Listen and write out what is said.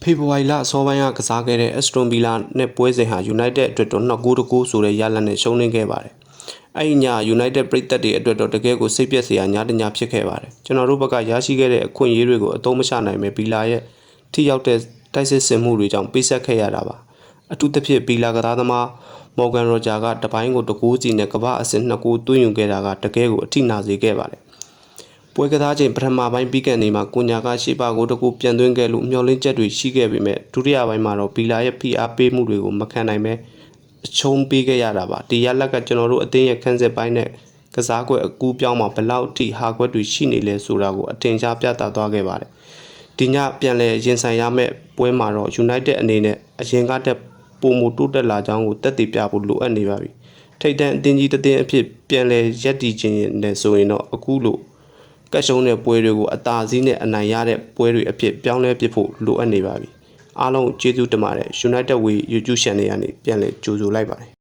ဖေဖော်ဝါရီလအစောပိုင်းကကစားခဲ့တဲ့ Aston Villa နဲ့ပွဲစဉ်ဟာ United အတွက်တော့2 ဂိုးဆိုတဲ့ရလဒ်နဲ့ရှုံးနိမ့်ခဲ့ပါတယ်။အဲ့ဒီည United ပရိသတ်တွေအတွက်တော့တကယ်ကိုစိတ်ပျက်စရာညတညဖြစ်ခဲ့ပါတယ်။ကျွန်တော်တို့ဘက်ကရရှိခဲ့တဲ့အခွင့်အရေးတွေကိုအသုံးမချနိုင်ပဲ Villa ရဲ့ထိရောက်တဲ့တိုက်စစ်ဆင်မှုတွေကြောင့်ပေးဆက်ခဲ့ရတာပါ။အထူးသဖြင့် Villa ကစားသမား Morgan Roger ကတပိုင်းကို1 ဂိုးစီနဲ့ကမ္ဘာအဆင့်2 ဂိုးသွင်းယူခဲ့တာကတကယ်ကိုအထိနာစေခဲ့ပါတယ်။ပွဲကစားချိန်ပထမပိုင်းပြီးကန်နေမှာကိုညာကရှေ့ပါကိုတကူပြန်သွင်းခဲ့လို့မျောလင်းချက်တွေရှိခဲ့ပေမဲ့ဒုတိယပိုင်းမှာတော့ဘီလာရဲ့ဖိအားပေးမှုတွေကိုမခံနိုင်ပဲအချုံးပေးခဲ့ရတာပါဒီရလက်ကကျွန်တော်တို့အသင်းရဲ့ခန်းစစ်ပိုင်းနဲ့ကစားကွက်အကူပြောင်းမှာဘလောက်ထိဟာကွက်တွေရှိနေလဲဆိုတာကိုအထင်ရှားပြသသွားခဲ့ပါတယ်ဒီညပြန်လဲရင်ဆိုင်ရမယ့်ပွဲမှာတော့ United အနေနဲ့အရင်ကတည်းကပုံမတိုးတက်လာကြောင်းကိုတက်တည်ပြဖို့လိုအပ်နေပါပြီထိတ်တန့်အသင်းကြီးတစ်သင်းအဖြစ်ပြန်လဲရက်တည်ခြင်းနဲ့ဆိုရင်တော့အခုလိုကတ်ရှုံးတဲ့ပွဲတွေကိုအသာစီးနဲ့အနိုင်ရတဲ့ပွဲတွေအဖြစ်ပြောင်းလဲပစ်ဖို့လိုအပ်နေပါပြီအားလုံးကျေးဇူးတင်ပါတယ် United Way YouTube Channel ကနေပြန်လည်ကြိုဆိုလိုက်ပါတယ်